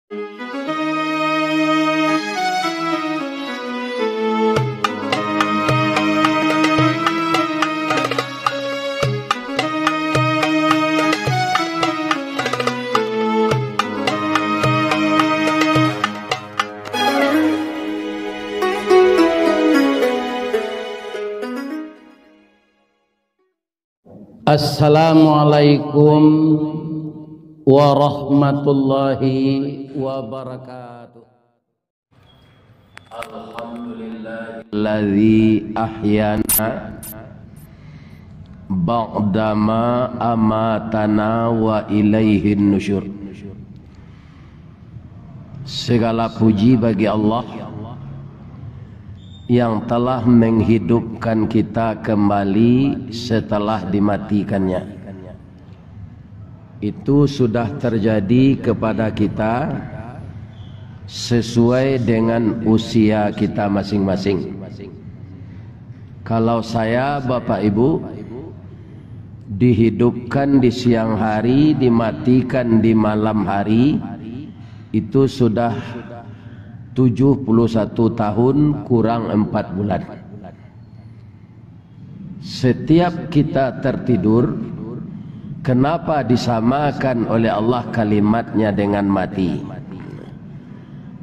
Assalamualaikum warahmatullahi wabarakatuh. Alhamdulillahilladzi ahyana ba'dama amatana wa ilaihin nusyur. Segala puji bagi Allah yang telah menghidupkan kita kembali setelah dimatikannya. Itu sudah terjadi kepada kita sesuai dengan usia kita masing-masing. Kalau saya, Bapak Ibu, dihidupkan di siang hari, dimatikan di malam hari, itu sudah 71 tahun kurang 4 bulan. Setiap kita tertidur, kenapa disamakan oleh Allah kalimatnya dengan mati?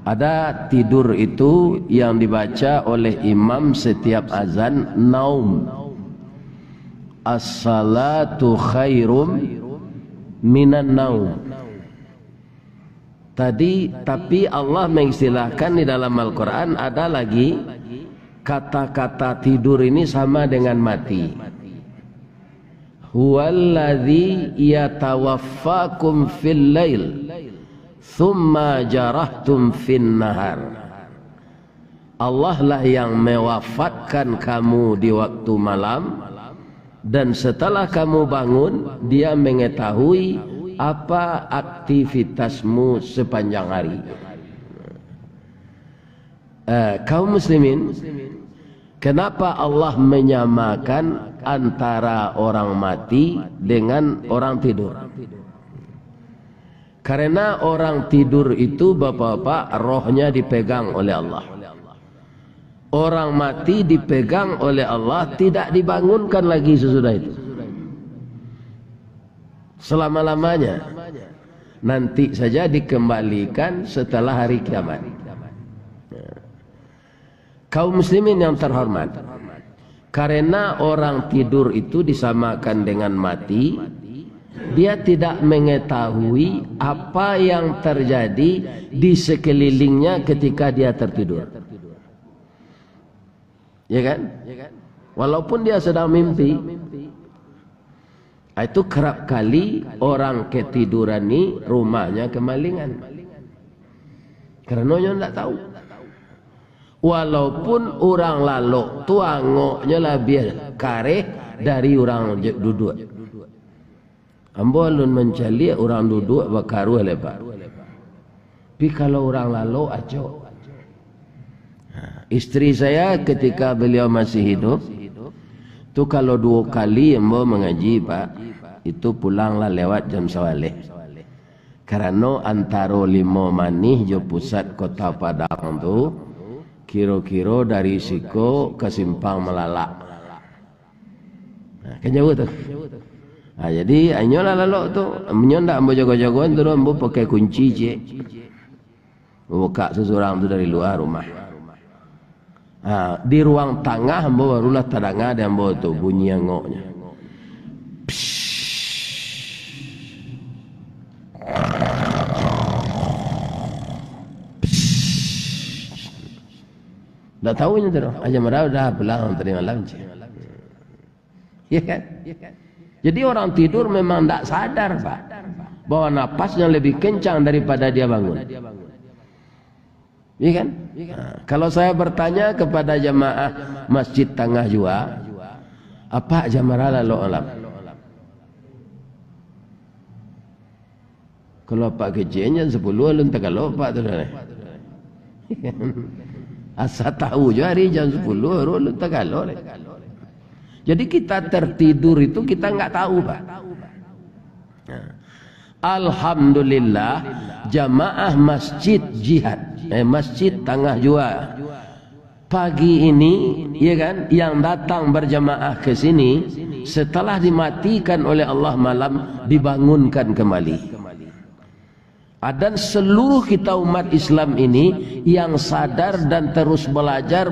Ada tidur itu yang dibaca oleh imam setiap azan, naum. As-salatu khairum minan naum. Tapi Allah mengistilahkan di dalam Al-Quran ada lagi kata-kata tidur ini sama dengan mati. Huwallazi yatawaffakum fil lail thumma jarahtum fin nahar. Allah lah yang mewafatkan kamu di waktu malam, dan setelah kamu bangun dia mengetahui apa aktivitasmu sepanjang hari. Kaum muslimin, kenapa Allah menyamakan antara orang mati dengan orang tidur? Karena orang tidur itu, bapak-bapak, rohnya dipegang oleh Allah. Orang mati dipegang oleh Allah, tidak dibangunkan lagi sesudah itu selama-lamanya. Nanti saja dikembalikan setelah hari kiamat. Kaum muslimin yang terhormat, karena orang tidur itu disamakan dengan mati, dia tidak mengetahui apa yang terjadi di sekelilingnya ketika dia tertidur. Ya kan? Walaupun dia sedang mimpi. Itu kerap kali orang ketiduran ni rumahnya kemalingan. Karena dia tidak tahu. Walaupun orang lalu tuangoknya lebih kareh dari orang duduk. Ambo alun mencari orang duduk bakaru lebar. Tapi kalau orang lalu acok. Istri saya ketika beliau masih hidup, itu kalau 2 kali ambo mengaji, Pak, itu pulanglah lewat jam 11. Karena antara 5 manih jo pusat kota Padang tu kira-kira dari Siko ke Simpang Melalak. Kan jauh tu. Jadi anyolah lalu tu, menyo ndak ambo jago-jagoan tu ambo pakai kunci je. Buka seseorang tu dari luar rumah. Di ruang tengah ambo barulah tadanga dan ambo tu bunyi angoknya. Dah tahunya tu, aja merau dah pulang tadi malam. Ya kan? Jadi orang tidur memang tak sadar, Pak, bahwa napasnya lebih kencang daripada dia bangun. Ya kan? Kalau saya bertanya kepada jamaah Masjid Tengah Jua, apa jamaah lalu alam? Kalau Pak kecilnya 10 alun tak kalau Pak tu dah. Asal tahu je hari jam 10 alun tak kalau. Jadi kita tertidur itu kita enggak tahu, Pak. Alhamdulillah jamaah masjid jihad, masjid Tangah Jua pagi ini, ya kan, yang datang berjamaah ke sini setelah dimatikan oleh Allah malam dibangunkan kembali. Dan seluruh kita umat Islam ini yang sadar dan terus belajar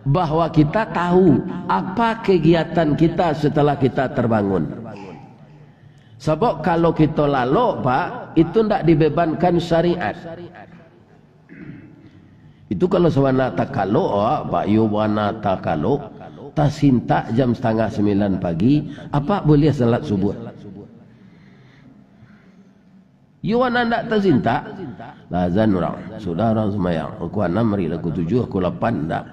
bahwa kita tahu apa kegiatan kita setelah kita terbangun. Sebab kalau kita lalok Pak, itu tidak dibebankan syariat. Itu kalau sewana tak kalau Pak Yuwana tak kalau tak sinta jam 8:30 pagi, apa boleh salat subuh? Yuwana tak tersinta, lazan orang, sudah orang semayang. Aku 6 hari, aku 7, aku 8 tak.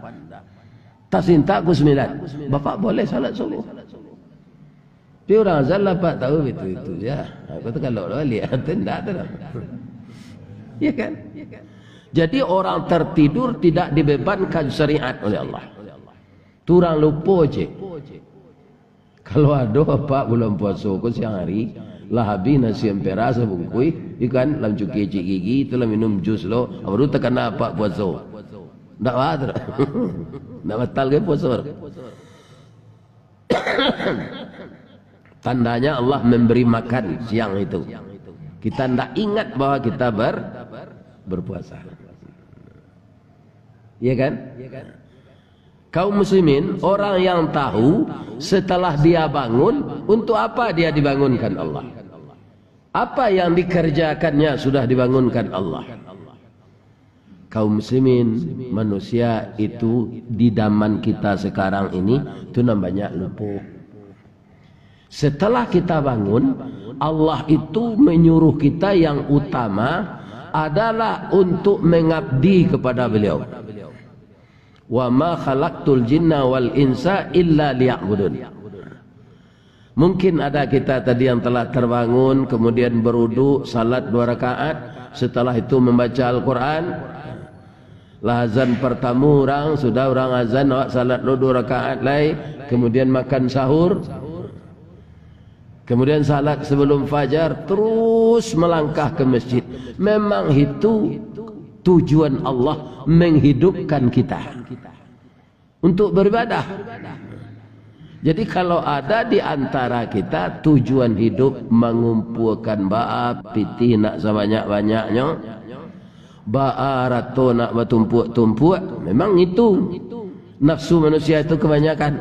Tak sinta aku 9. Bapak boleh salat subuh. Tapi orang azal lah Pak tahu itu ya. Aku tu kalau lihat tidak tu. Ya kan? Jadi orang tertidur tidak dibebankan syariat oleh Allah. Turang lupa je. Kalau ada Pak bulan puasa ke siang hari, lah habis nasi empera sebungkui, ikan lam cuki cik gigi, itulah minum jus lo, baru tekan apa puasa. Tak batal. Tak batal ke puasa. Tandanya Allah memberi makan siang itu. Kita tidak ingat bahwa kita berpuasa. Ya kan? Kaum muslimin, orang yang tahu setelah dia bangun, untuk apa dia dibangunkan Allah? Apa yang dikerjakannya sudah dibangunkan Allah? Kaum muslimin, manusia itu di zaman kita sekarang ini itu namanya lupa. Setelah kita bangun, Allah itu menyuruh kita yang utama adalah untuk mengabdi kepada beliau. Wa ma khalaqtul jinna wal insa illa liya'budun. Mungkin ada kita tadi yang telah terbangun, kemudian berwudu, salat 2 rakaat, setelah itu membaca Al-Quran. Lah azan pertama orang, sudah orang azan, awak salat 2 rakaat lagi, kemudian makan sahur, kemudian salat sebelum fajar, terus melangkah ke masjid. Memang itu tujuan Allah menghidupkan kita untuk beribadah. Jadi kalau ada di antara kita tujuan hidup mengumpulkan ba'a piti nak sebanyak-banyaknya, ba'a rato nak bertumpuk-tumpuk, memang itu nafsu manusia itu kebanyakan.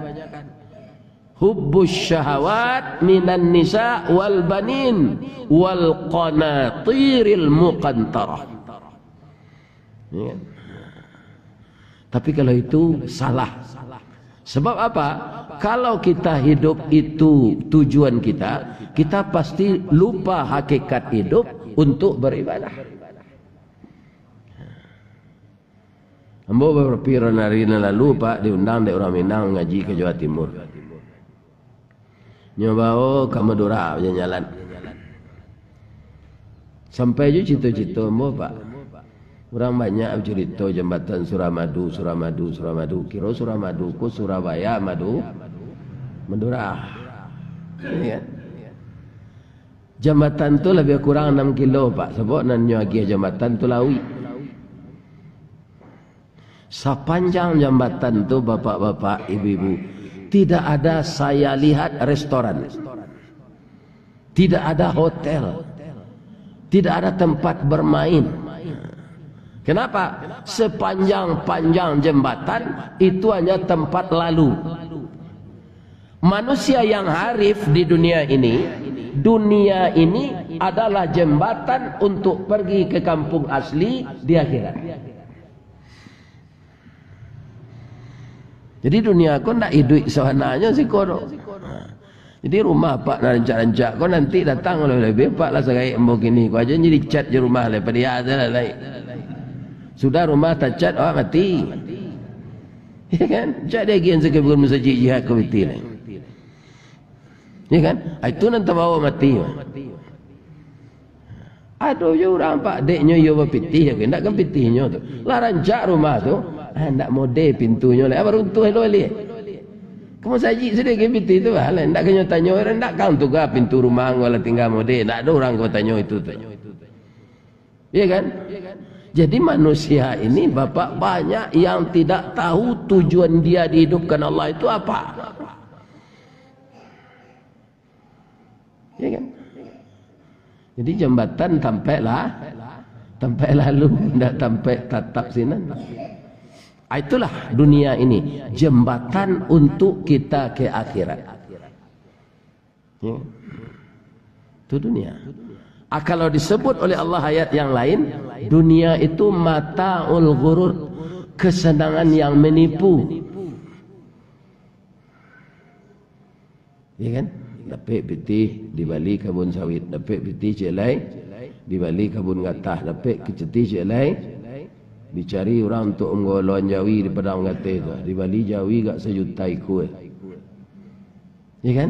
Hubbus syahawat minan nisa wal banin wal qanatiril muqantarah. Ya. Tapi kalau itu salah. Sebab apa? Kalau kita hidup itu tujuan kita, kita pasti lupa hakikat hidup untuk beribadah. Ambo beberapa hari lalu Pak diundang dari orang Minang ngaji ke Jawa Timur. Nyoba ke Madura jalan. Sampai je cita-cita ambo Pak. Orang banyak cerita jembatan Suramadu. Kira Suramadu ku Surabaya, Madura. Ya. Jembatan tu lebih kurang 6 kilo Pak. Sebab nanya lagi jembatan tu lawi. Sepanjang jembatan tu bapak-bapak, ibu-ibu, tidak ada saya lihat restoran. Tidak ada hotel. Tidak ada tempat bermain. Kenapa? Sepanjang-panjang jembatan itu hanya tempat lalu. Manusia yang harif di dunia ini adalah jembatan untuk pergi ke kampung asli di akhirat. Jadi dunia kau nak hidup sebenarnya sih kau. Jadi rumah Pak nak rancak-rancak kau nanti datang lebih Pak lah segai embok ini. Kau aja jadi cat je rumah lepas dia ada lah. Sudah rumah tak cat, awak mati. Ya kan? Cat dia gian sekebun masjid jihad ke mati lah. Ya kan? Itu nanti bawa mati. Ada je orang Pak deknya yo berpitih, nak kan pitihnya tu. Lah rancak rumah tu, nak mode pintunya lah. Baru runtuh elok-elok. Kamu saji sudah GPT itu lah. Ndak kena tanya orang ndak kau tu ke pintu rumah wala tinggal mode. Ndak ada orang kau tanya itu tu. Iya kan? Jadi manusia ini Bapak banyak yang tidak tahu tujuan dia dihidupkan Allah itu apa. Iya kan? Jadi jambatan tampailah lalu tidak tampai tatap sinan. Itulah dunia ini, jembatan untuk kita ke akhirat. Ya. Itu dunia. Kalau disebut oleh Allah ayat yang lain, dunia itu mata'ul ghurur, kesenangan yang menipu. Ya kan? Dapat piti di bali kebun sawit, dapat piti celai di bali kebun gatah, dapat keceti celai dicari orang untuk menggolon jawi di padang gatah itu. Di bali jawi gak sejuta ikut. Ya kan?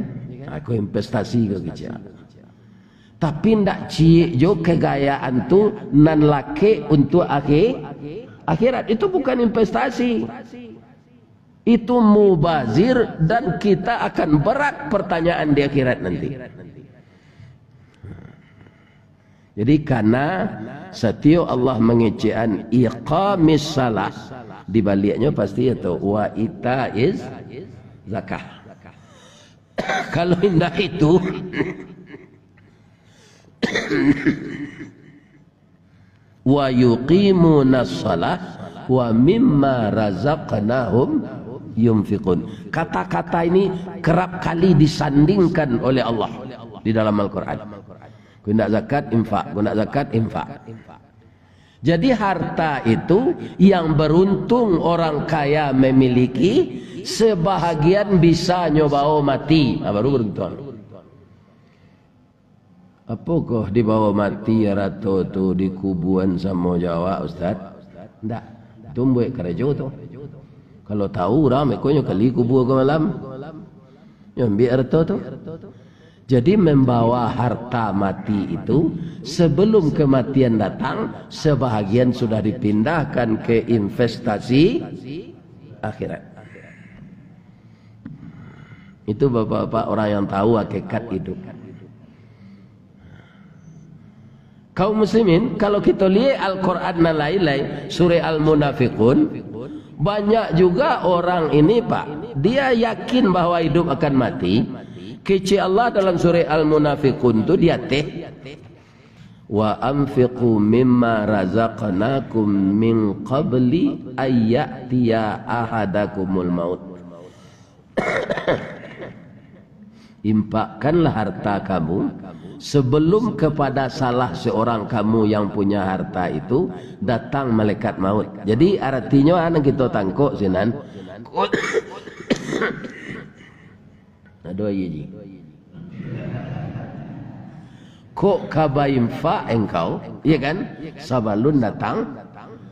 Aku investasi ke kecil. Tapi ndak cie jo kegayaan tu nan laki untuk akhirat. Itu bukan investasi. Itu mubazir dan kita akan berat pertanyaan di akhirat nanti. Jadi karena setiap Allah mengecekan iqamis salah, di baliknya pasti itu wa itaiz zakah. Kalau indah itu wa yuqimuna shalah wa mimma razaqnahum yunfiqun. Kata-kata ini kerap kali disandingkan oleh Allah di dalam Al-Quran. Kau nak zakat infak, kau nak zakat infak. Jadi harta itu yang beruntung orang kaya memiliki, sebahagian bisa nyobao mati, baru beruntung. Apakah dibawa mati ratu tu di kubuan sama Jawa Ustaz? Tidak, tumbuh kerja tu. Kalau tahu orang mekonya kali kubur ke malam, yang biar tu. Jadi membawa harta mati itu sebelum kematian datang, sebahagian sudah dipindahkan ke investasi akhirat. Itu bapak-bapak orang yang tahu hakikat hidup. Kaum muslimin, kalau kita lihat Al-Quran dan lain-lain, surah Al-Munafiqun, banyak juga orang ini Pak, dia yakin bahwa hidup akan mati. Kecil Allah dalam surah Al-Munafiqun itu dia wa anfiqu mimma razaqnakum min qabli ayyatiya ahadakumul maut. Impakkanlah harta kamu sebelum kepada salah seorang kamu yang punya harta itu datang malaikat maut. Jadi artinya anak kita tangkuk sinan. Aduh ye. Kok kabaim fa engkau, iya kan? Sabalun datang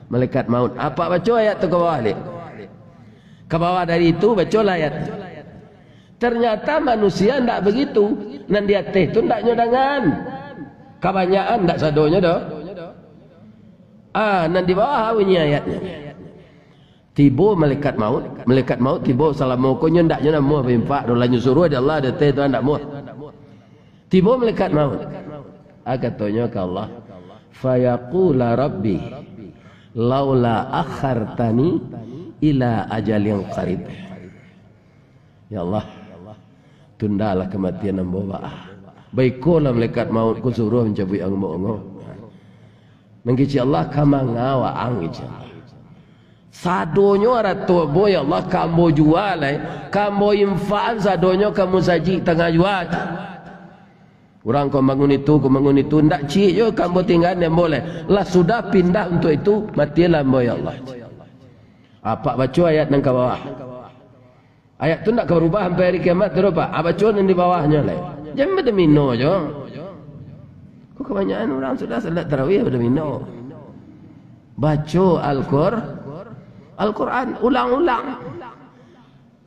malaikat maut. Apa baca ayat tu ke bawah ni? Ke bawah dari itu baca ayat. Ternyata manusia ndak begitu. Nan dia teh tu ndak nyodangan. Kebanyakan ndak sadonya dah. Nan di bawah bunyi ayatnya. Tiba malaikat maut tiba salamualaikum ndak nyodan muah bimpak dolah nyuruh ada Allah ada teh tu ndak muah. Tiba malaikat maut. Katanya ke Allah, fayaqula rabbi laula akhartani ila ajalin qarib. Ya Allah, tundalah kematian hamba. Baiklah malaikat maut ku suruh mencabut angmo-angmo. Nangkici Allah kamangawa angici. Sadonyo arato boy Allah kambo jual kambo infaan sadonyo kamu saji tengah jual. Orang kau bangun itu ndak cik yo kamu tinggal yang boleh. Lah sudah pindah untuk itu matilah boy Allah. Apa baca ayat nang ke bawah? Ayat tu nak berubah sampai hari kiamat terus Pak. Apa baca yang di bawahnya lah. Jangan bermino je. Kok kebanyakan orang sudah salat tarawih bermino. Baca Al-Quran ulang-ulang.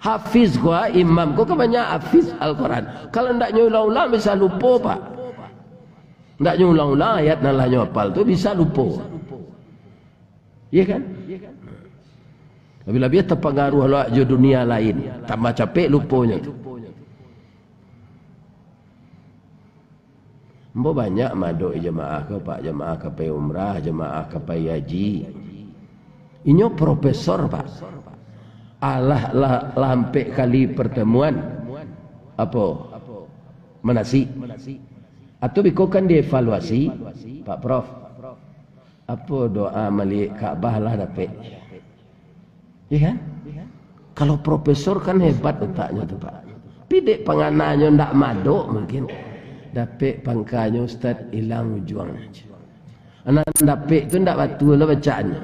Hafiz gua imam gua kebanyakan hafiz Al-Quran. Kalau ndak ulang-ulang bisa lupa Pak. Ndak ulang-ulang ayat nalahnya hafal tu bisa lupa. Iya kan? Bila dia terpengaruh lah je dunia lain, tambah capek lupanya tu. Mbok banyak maduk jemaah ke pak, jemaah ke pai umrah, jemaah ke pai haji. Inyo profesor pak. Allah lampe kali pertemuan apa manasik atau bikokan dievaluasi Pak Prof, apa doa malik Ka'bah lah dapat, ya kan? Kalau profesor kan hebat otaknya tu pak, pidek pengananya ndak maduk mungkin dapat pangkanya Ustaz hilang juang anak dapat tu ndak batu lah bacaannya.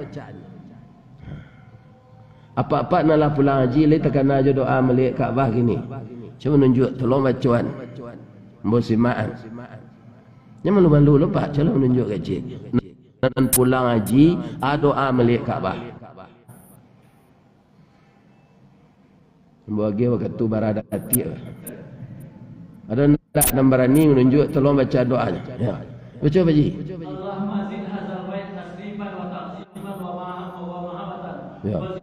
Apa-apa nalah pulang haji le tekan aja doa malik Kaabah gini. Cuma menunjuk tolong bacaan. Mbok simaan. Nya malu-malu lo pak, calo menunjuk gaji. Dan pulang haji doa malik Kaabah. Mbok lagi waktu tu barada hati. Ada ndak dan berani menunjuk tolong baca doanya. Ya. Baca apa ji? Allahumma zid hadzal bait tasrifan wa ta'ziman wa mahabbatan. Ya.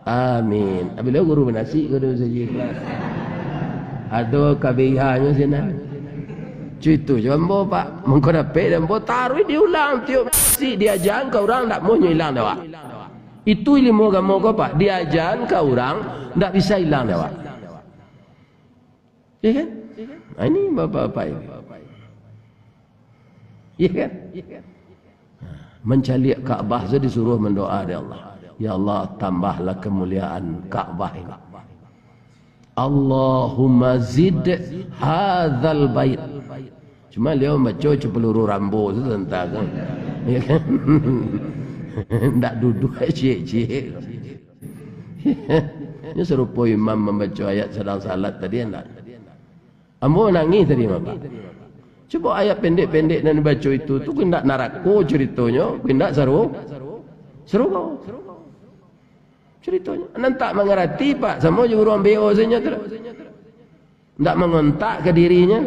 Amin. Apabila guru bernasi guru saja ikhlas. Ada kabihannya sini. Cuitu je ambo pak. Mengko dapat dan ambo taruh diulang tiup si diajar ke orang tak mau hilang dah. Itu ilmu agama kau pak. Diajar ke orang tak bisa hilang dah. Ya kan? Ini bapak-bapak ini. Ya kan? Mencari Kaabah saja disuruh mendoa dari Allah. Ya Allah, tambahlah kemuliaan Kaabah ini. Allahumma zid hadzal bait. Cuma dia baca peluru rambo tu tentang kan. Ya kan? Ndak duduk cik-cik. Ini serupa imam membaca ayat sedang salat tadi enggak. Ambo nangis tadi Bapak. Cuba ayat pendek-pendek dan baca itu tu hendak narako ceritanya, hendak seru kau. Ceritanya nanti tak mengerti pak, sama juga orang BO saja tu. Tak mengontak ke dirinya.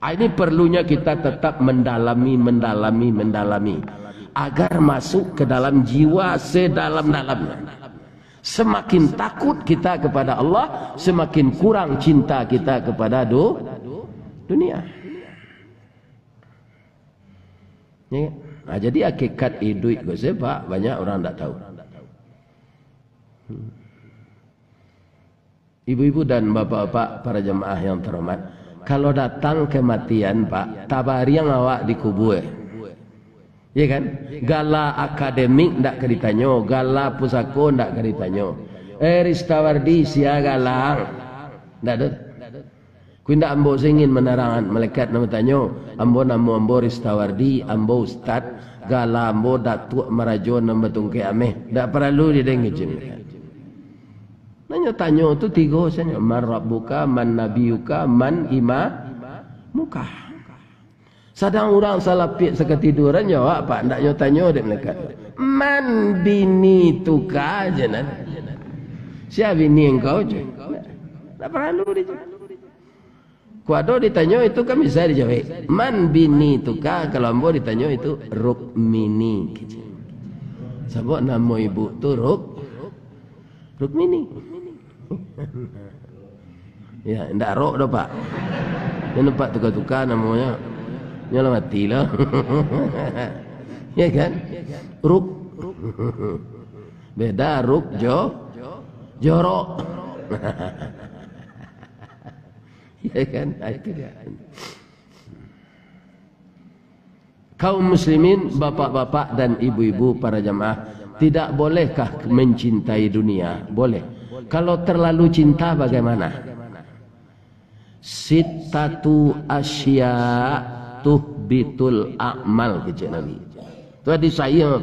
Ini perlunya kita tetap mendalami agar masuk ke dalam jiwa sedalam-dalamnya. Semakin takut kita kepada Allah, semakin kurang cinta kita kepada dunia. Ya. Nah, jadi hakikat hidup gue pak banyak orang tak tahu. Ibu-ibu dan bapak-bapak para jemaah yang terhormat, kalau datang kematian pak, tabari yang awak dikubur, ya kan? Gala akademik ndak ditanya, gala pusako ndak ditanya. Ristawardi sia galang, ndak ada. Ku ndak ambo singin menerangan malaikat nama tanya, ambo nama ambo Ristawardi, ambo ustad, gala ambo datuk marajo nama tungke ameh, ndak perlu didengar. Tanya tu tiga saja. Man rabbuka, man nabiyuka, man imamuka. Sedang orang salah pik seketiduran jawab pak ndak tanya dia mereka. Man bini tuka je nak. Siapa bini engkau je? Tak perlu dia. Kuado ditanya itu kan bisa dijawab. Man bini tuka, kalau ambo ditanya itu Rukmini. Sebab nama ibu tu Rukmini. Ya, ndak rok dah pak. Dia nampak tukar-tukar namanya. Nyalah matilah. Ya kan? Ruk. Beda ruk jorok. Ya kan? Itu dia. Kaum muslimin, bapak-bapak dan ibu-ibu para jamaah, tidak bolehkah mencintai dunia? Boleh. Kalau terlalu cinta bagaimana? Sittatu asya tuhbitul a'mal kecil Nabi. Itu hadis saya.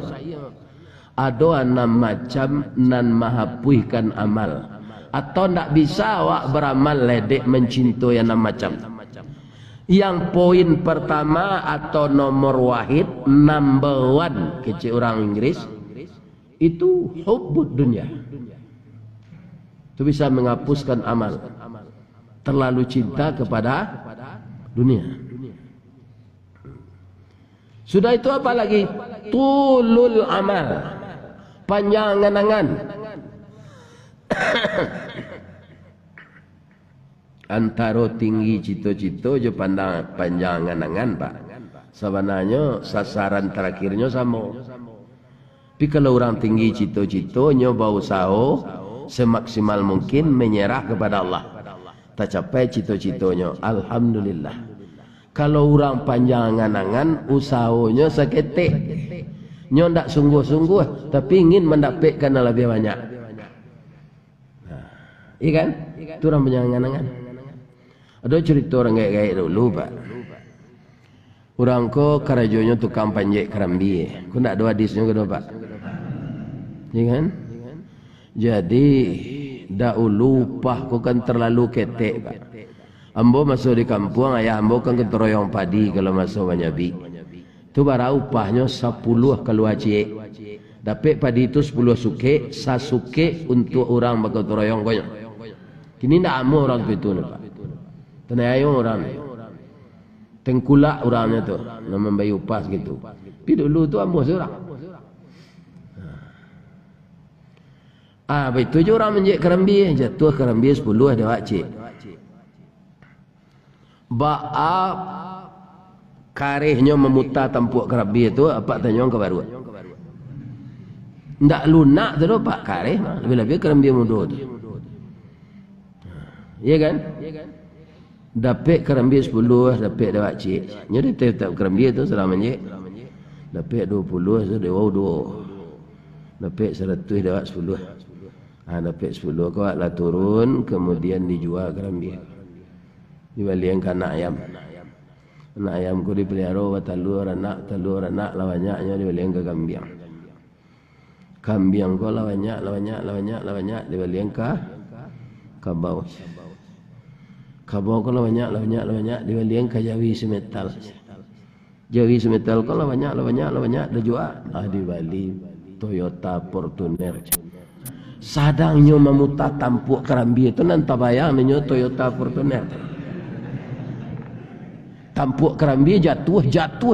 Ada 6 macam nan mahapuihkan amal. Atau ndak bisa awak beramal ledek mencintai 6 macam. Yang poin pertama atau nomor wahid, number 1 kecil orang Inggris, itu hubbud dunia. Itu bisa menghapuskan amal. Terlalu cinta kepada dunia. Sudah itu apa lagi? Tulul amal, panjang angan. Antara tinggi cita-cita je panjang angan Pak. Sebenarnya sasaran terakhirnya sama. Tapi kalau orang tinggi cita-citanya berusaha semaksimal mungkin menyerah kepada Allah, tak capai cita-citanya, alhamdulillah. Kalau orang panjang angan, usahanya seketik, nyo ndak sungguh-sungguh, tapi ingin mendapatkan lebih banyak. Iya kan? Itu orang panjang angan. Ada cerita orang gaya-gaya dulu Pak. Orang ko karajonya tukang panjek kerambi. Ko ndak ada hadisnya ke Pak? Iya kan? Jadi dahulu upah ko kan terlalu ketek Pak. Ambo masuk di kampung, ayah ambo kan keteroyong padi kalau masuk banyabi. Tu bara upahnya 10 kalau acik. Dapat padi itu 10 suke, 1 suke untuk orang berketeroyong koyo. Kini ndak amo orang itu Pak. Tenayang orang ni. Tengkulak orangnya tu, nama membayar upah gitu. Tapi dulu tu amo seorang. Betul je orang menjek kerambi, jatuh kerambi 10 ada wajib. Baap karihnya memutar tampuk kerambi itu apa tanya ke baru. Ndak lunak tu pak karih mah, lebih-lebih kerambi muda tu. Iya kan? Dapat kerambi 10, dapat dah wajib. Jadi tetap kerambi itu selama menjek. Dapat 20, so dewa 2. Dapat 100 dah 10. Dapat 10 kau lah turun, kemudian dijual kerambi. Dibalikan anak ayam. Anak ayam ku dipelihara telur anak lah banyaknya dibalikan ke kambing. Kambing ku lah banyak dibalikan ke kabau. Kabau ku lah banyak dibalikan ke jawi semetal. Jawi semetal ku lah banyak dijual. Dibali Toyota Fortuner. Sadangnya memutar tampuk kerambi itu nanti bayang nyo Toyota Fortuner. Tampuk kerambi jatuh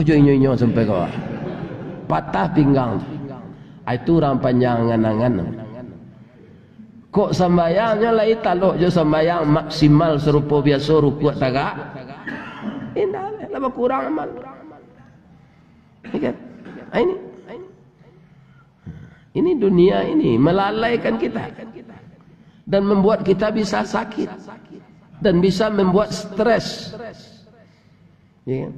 je inyo sampai bawah. Patah pinggang. Itu orang panjang angan-angan. Kok sembayangnya lai taluk je sembayang maksimal serupa biasa rukuk tagak. Indah lama kurang amal. Ini dunia ini melalaikan kita dan membuat kita bisa sakit dan bisa membuat stres. Ya.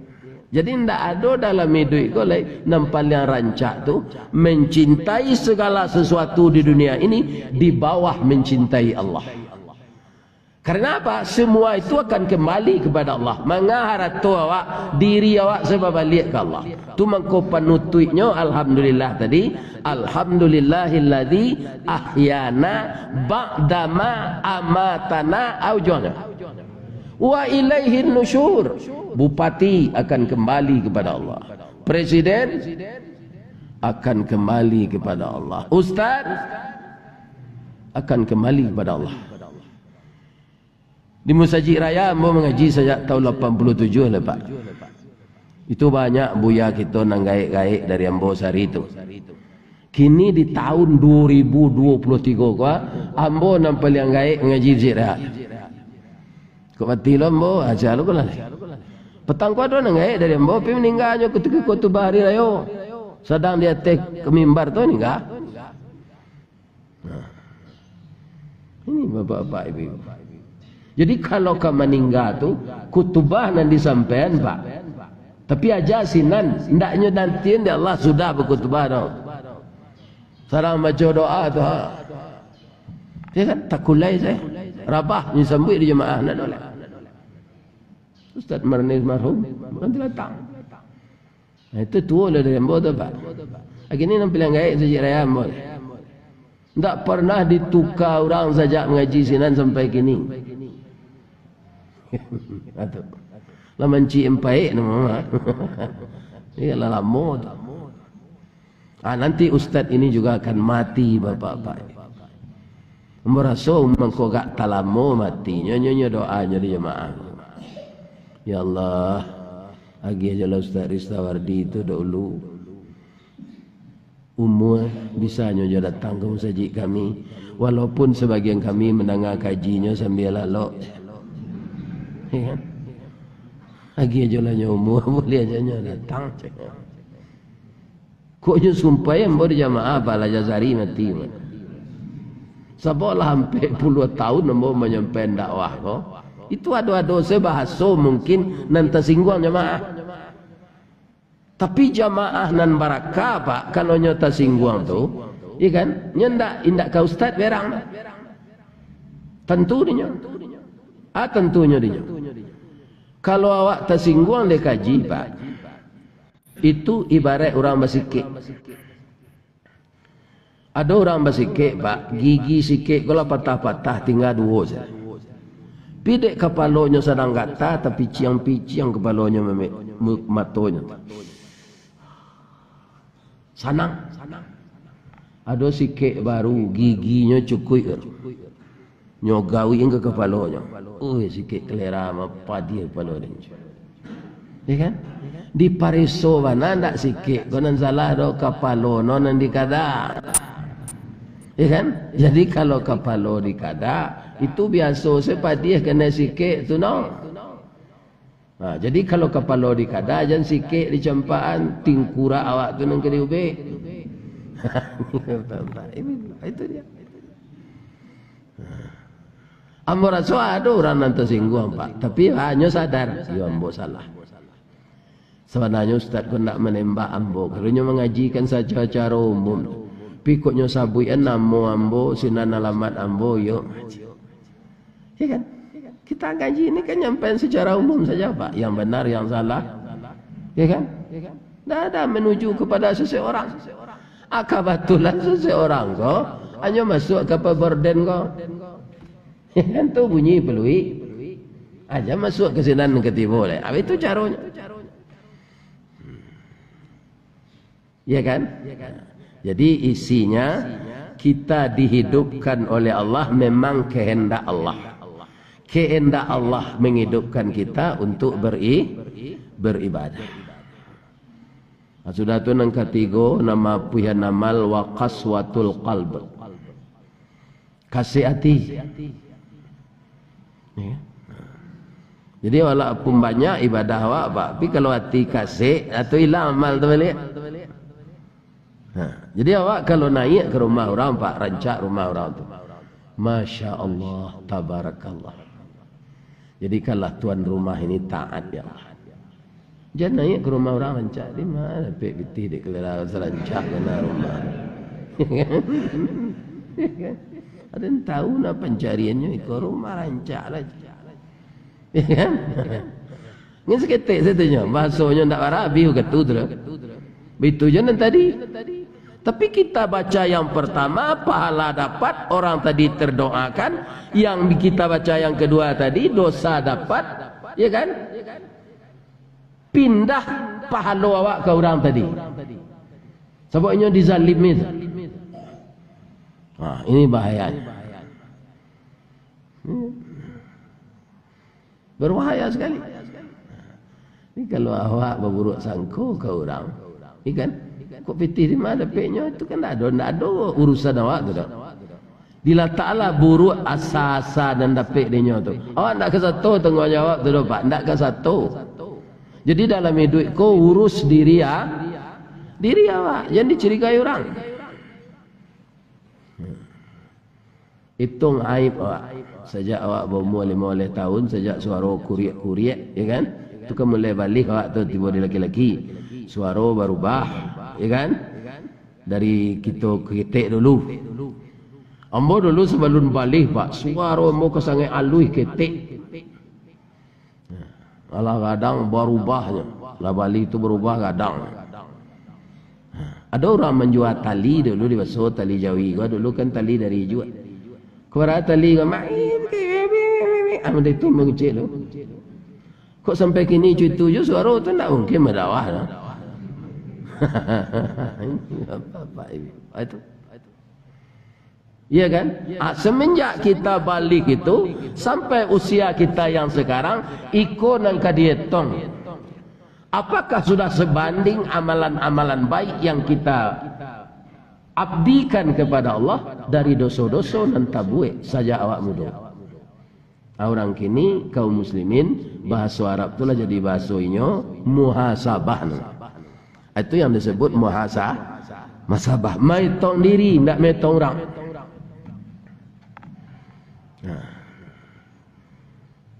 Jadi tidak ada dalam hidup itu nampak yang rancak tu mencintai segala sesuatu di dunia ini di bawah mencintai Allah. Karena apa? Semua itu akan kembali kepada Allah. Mengharap tu awak diri awak sebab balik ke Allah. Tu mangko panutuiknya alhamdulillah tadi. Alhamdulillahilladzi ahyana ba'dama amatana aujana. Wa ilaihin nusyur. Bupati akan kembali kepada Allah. Presiden akan kembali kepada Allah. Ustaz akan kembali kepada Allah. Di Musajid Raya mau mengaji sejak tahun 87 lah Pak. Itu banyak buya kita nang gaik-gaik dari Ambo Sari itu. Kini di tahun 2023 kau Ambo nampak yang gaik mengaji Masjid Raya. Kau mati lo Ambo ajar lo lah. Petang kau ada nang gaik dari Ambo, tapi meninggalnya ketika kau tu bahari rayo. Sedang dia tek ke mimbar tu meninggal. Ini bapak-bapak ibu-ibu. Jadi kalau kau meninggal tu kutubah nan disampaikan Pak. Tapi aja sinan ndaknya nantiin dia Allah sudah berkutubah dah. Sarang baca doa tu ha. Dia kan takulai saya. Rabah ni sambut di jemaah nak doleh. Ustaz Marnis marhum bukan datang. Itu tua lah dari Ambo tu Pak. Agini nampak yang gaib sejak raya Ambo. Tak pernah ditukar orang saja mengaji sinan sampai kini. Lah menci empai nama. Ia lah lama. Nanti ustaz ini juga akan mati bapak-bapak. Merasa mengko gak talamo mati. Nyonya doanya di jemaah. Ya Allah, Agi aja lah Ustaz Ristawardi itu dahulu umur bisanya je datang ke masjid kami, walaupun sebagian kami mendengar kajinya sambil lalok, ya kan? Agi aja lah umur boleh aja datang. Koknya sumpah yang baru jamaah bala Jazari mati. Sabalah hampir puluh tahun nombor menyampaikan dakwah ko. Itu ada dosa bahasa mungkin nan tersinggung jamaah. Tapi jamaah nan barakah pak kalau nyo tersinggung tu, iya kan? Nyendak indak ka ustaz berang. Tentu dinyo. Tentunya dinyo. Kalau awak tersinggung le kaji pak, itu ibarat orang bersikik. Ada orang bersikik pak, gigi sikit kalau patah-patah tinggal dua saja. Pidek kepalanya sedang kata, tapi ciang-piciang kepalanya matonya. Sanang. Ada sikit baru, giginya cukup. Nyogawi ke kepalanya. Oh, sikit kelera apa dia kepala dia. Ya kan? Di pariso mana ndak sikit. Konon salah do kepala non dikada. Ya kan? Jadi kalau kepala dikada, itu biasa sepadiah kena sikit tu no. Jadi kalau kepala dikada jangan sikit dicempaan tingkura awak tu nang kena ubek. Itu dia. Ambo rasa ada orang nan tersinggung pak, tapi hanya sadar, ya ambo salah. Sebenarnya Ustaz pun nak menembak ambo, kerana mengajikan saja cara umum. Pikuknya sabuian namo ambo, sinan alamat ambo, yo. Ya kan? Kita ngaji ini kan nyampein secara umum saja pak, yang benar, yang salah. Ya kan? Tidak ada menuju kepada seseorang. Kebetulan seseorang kok hanya masuk ke peborden kok. Ya kan tu bunyi pelui. Aja masuk ke sinan ketibo le. Itu caranya. Ya kan? Jadi isinya kita dihidupkan oleh Allah memang kehendak Allah. Kehendak Allah menghidupkan kita untuk beribadah. Sudah tu nang ketiga nama puyan namal wa qaswatul qalb. Kasih hati. Ya. Jadi walaupun banyak ibadah awak pak, tapi kalau hati kasih atau hilang amal tu balik. Jadi awak kalau naik ke rumah orang pak, rancak rumah orang tu, Masya Allah, tabarakallah. Jadi kalau tuan rumah ini taat ya Allah, jangan naik ke rumah orang rancak di mana, peti di kelera serancak kena rumah. Ada yang tahu nak pencariannya ke rumah rancak lah. Ini seketik saya tanya, bahasanya tak Arabi ketu tu. Begitu je tadi. Tapi kita baca yang pertama, pahala dapat, orang tadi terdoakan. Yang kita baca yang kedua tadi, dosa dapat. Ya kan? Pindah pahala awak ke orang tadi. Sebabnya dizalim itu. Ini bahayanya. Berbahaya sekali. Ini kalau awak berburuk sangka ke orang, ikan kok piti di mana peknya itu kan tak ada urusan awak tu dah. Bila Ta'ala buruk asa-asa dan dapik dia tu. Awak nak ke satu tanggungjawab tu dah pak, nak ke satu. Jadi dalam hidup kau urus diri awak, jangan dicurigai orang. Hitung aib awak. Sejak awak berumur 15 tahun, sejak suara kuriak-kuriak, ya kan? Itu kan mulai balik awak tu tiba di laki-laki. Suara berubah, ya kan? Dari kita ketek dulu. Ambo dulu sebelum balik pak, suara ambo kesangai alui ketek. Alah kadang berubahnya. Lah balik itu berubah kadang. Ada orang menjual tali dulu di Basur, tali Jawi. Gua dulu kan tali dari jual. Kepada tali kau itu mengecil tu. Kok sampai kini cuitu je suara tu tak mungkin merdawah lah. Itu. Iya kan? Semenjak kita balik itu sampai usia kita yang sekarang ikut nang kadietong. Apakah sudah sebanding amalan-amalan baik yang kita abdikan kepada Allah dari dosa-dosa dan tabuik saja awak muda. Orang kini kaum muslimin bahasa Arab itulah jadi bahasanya muhasabah. Itu yang disebut muhasabah. Metong diri, tidak metong orang.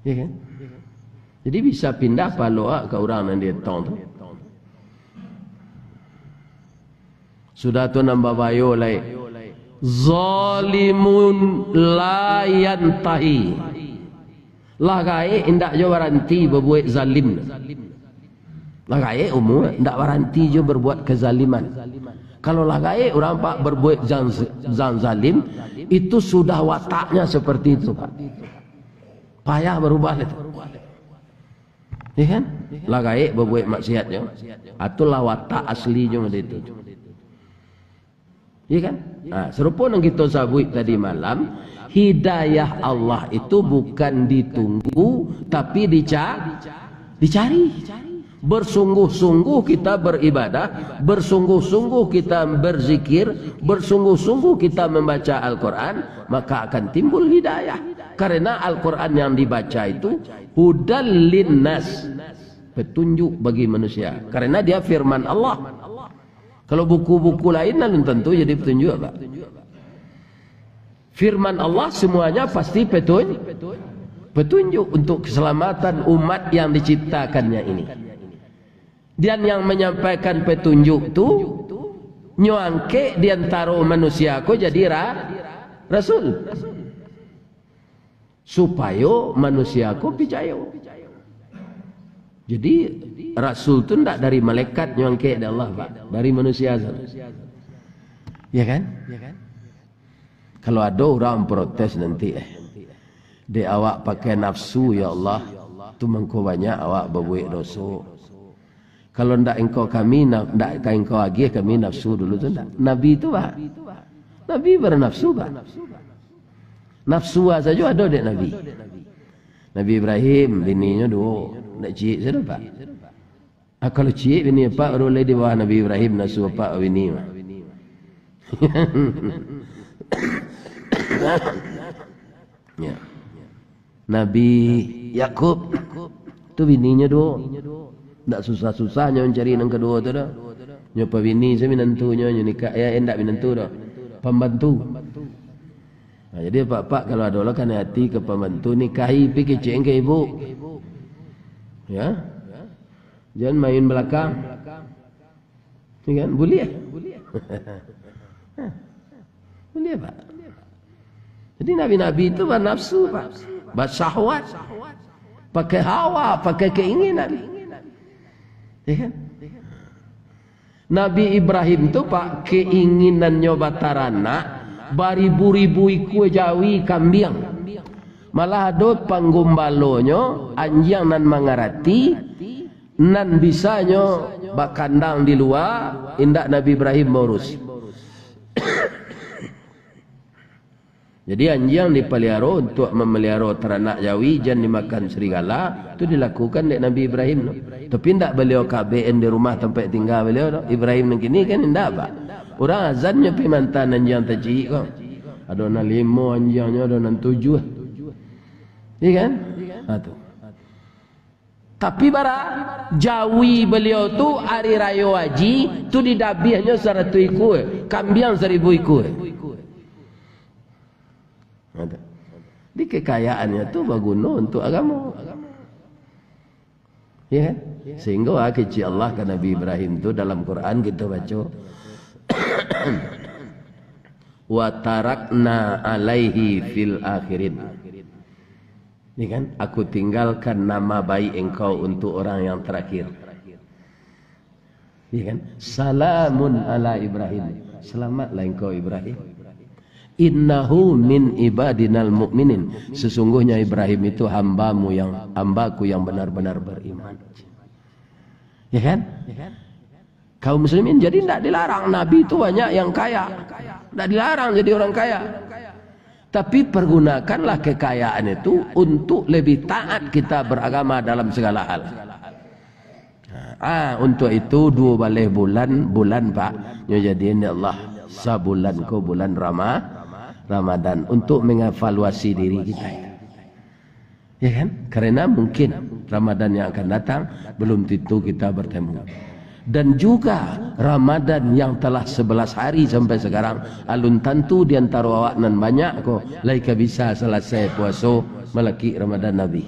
Ya kan? Jadi bisa pindah paloak ke orang yang dia tong tu. Sudah tu nambah bayo lai. Zalimun la yantahi. Lagai indak jo waranti berbuat zalim. Lagai umum indak waranti jo berbuat kezaliman. Kalau lagai orang pak berbuat zalim, itu sudah wataknya seperti itu, Pak. Payah berubah itu. Ya kan? Lagai berbuat maksiatnya. Itulah watak aslinya itu. Ya kan? Nah, serupa yang kita sabut tadi malam, hidayah Allah itu bukan ditunggu tapi dicari. Bersungguh-sungguh kita beribadah, bersungguh-sungguh kita berzikir, bersungguh-sungguh kita membaca Al-Quran, maka akan timbul hidayah. Karena Al-Quran yang dibaca itu hudal linnas, petunjuk bagi manusia. Karena dia firman Allah. Kalau buku-buku lain belum tentu jadi petunjuk, Pak. Firman Allah semuanya pasti petunjuk untuk keselamatan umat yang diciptakannya ini. Dan yang menyampaikan petunjuk itu nyuangke di antara manusia ko jadi rasul. Supaya manusia ko percaya. Jadi rasul itu tidak dari malaikat nyuangke dari Allah, Pak, dari manusia. Ya kan? Kalau ada orang protes nanti dia awak pakai nafsu ya Allah, tu mengko banyak awak berbuat dosa. Kalau ndak engkau kami, ndak engkau lagi kami nafsu dulu tu ndak. Nabi itu Pak. Nabi bernafsu Pak. Nafsu saja ada dek Nabi. Nabi Ibrahim bininya dua, ndak cik saja Pak. Kalau cik bini Pak baru di bawah Nabi Ibrahim nafsu Pak bini mah. Ya. Nabi Yakub tu bininya dua. Tak susah-susahnya mencari yang kedua tu dah. Nyopa bini saya menantunya nikah ya endak menantu dah. Pembantu. Nah, jadi pak kalau ada orang kan hati ke pembantu nikahi pi keceng ke ibu. Ya. Jangan main belakang. Ni kan boleh. Boleh Pak. Jadi nabi-nabi itu bernafsu Pak. Bersyahwat. Pakai hawa, pakai keinginan. Ya kan? Nabi Ibrahim tu Pak keinginannya batarana baribu-ribu ikut jawi kambing. Malah ada panggumbalonya anjing nan mangarati nan bisanya bakandang di luar indak Nabi Ibrahim urus. Jadi anjing dipelihara untuk memelihara teranak jawi jangan dimakan serigala itu dilakukan oleh Nabi Ibrahim. No? Tapi tidak beliau KBN di rumah tempat tinggal beliau. No? Ibrahim yang kini kan tidak Pak. Orang azannya pergi mantan anjing tercik kok. Ada nak 5 anjingnya, ada nak 7. Iya kan? Itu. Tapi bara jawi beliau tu hari raya haji tu didabihnya 100 ekor, kambing 1000 ekor. Di kekayaannya tu berguna untuk agama. Ya kan? Sehingga kecil Allah ke Nabi Ibrahim tu dalam Quran kita baca wa tarakna alaihi fil akhirin. Ini kan? Aku tinggalkan nama baik engkau untuk orang yang terakhir. Ini kan? Salamun ala Ibrahim. Selamatlah engkau Ibrahim. Innahu min ibadinal mu'minin. Sesungguhnya Ibrahim itu hambaku yang benar-benar beriman. Ya kan? Kaum muslimin jadi tidak dilarang. Nabi itu banyak yang kaya. Tidak dilarang jadi orang kaya. Tapi pergunakanlah kekayaan itu untuk lebih taat kita beragama dalam segala hal. Untuk itu 2 balih bulan Pak. Jadi ini Allah sabulan ko bulan Ramadan untuk mengevaluasi diri kita. Ya kan? Karena mungkin Ramadan yang akan datang belum tentu kita bertemu. Dan juga Ramadan yang telah 11 hari sampai sekarang, alun tentu di antara awak nan banyak ko laika bisa selesai puasa melaki Ramadan Nabi.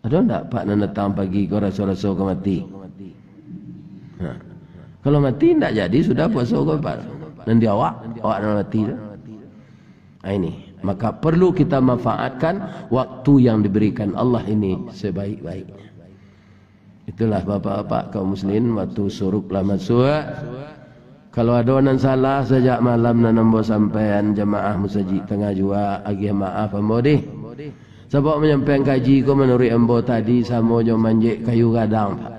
Ada enggak Pak nan datang pagi ko rasa-rasa ko mati? Kalau mati enggak jadi sudah puasa ko Pak. Nanti awak nan mati tu. Ini maka perlu kita manfaatkan waktu yang diberikan Allah ini sebaik-baiknya. Itulah bapak-bapak kaum muslimin waktu suruk lama suat. Kalau ada orang salah sejak malam nanambo sampean jemaah musajid tengah jua agih maaf ambo deh. Sebab menyampaikan kaji ko menurut ambo tadi samo jo manjek kayu gadang Pak.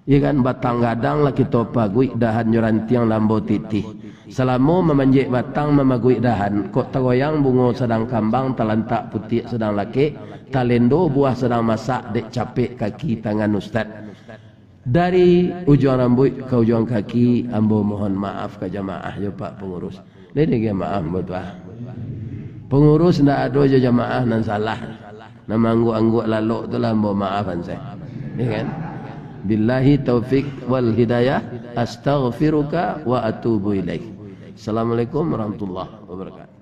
Ya kan batang gadang lah kita pagui dahan nyorantiang lambo titih. Selama memanjek batang memagui dahan kok tagoyang bungo sedang kambang talantak putih sedang laki talendo buah sedang masak dek capek kaki tangan ustaz. Dari ujung rambut ke ujung kaki ambo mohon maaf ke jamaah yo Pak pengurus. Ini dia maaf betul. Pengurus ndak ada je jamaah nan salah. Nan angguk-angguk lalok tu lah ambo maafan saya. Ya kan? Billahi taufik wal hidayah astaghfiruka wa atubu ilaik. Assalamualaikum warahmatullahi wabarakatuh.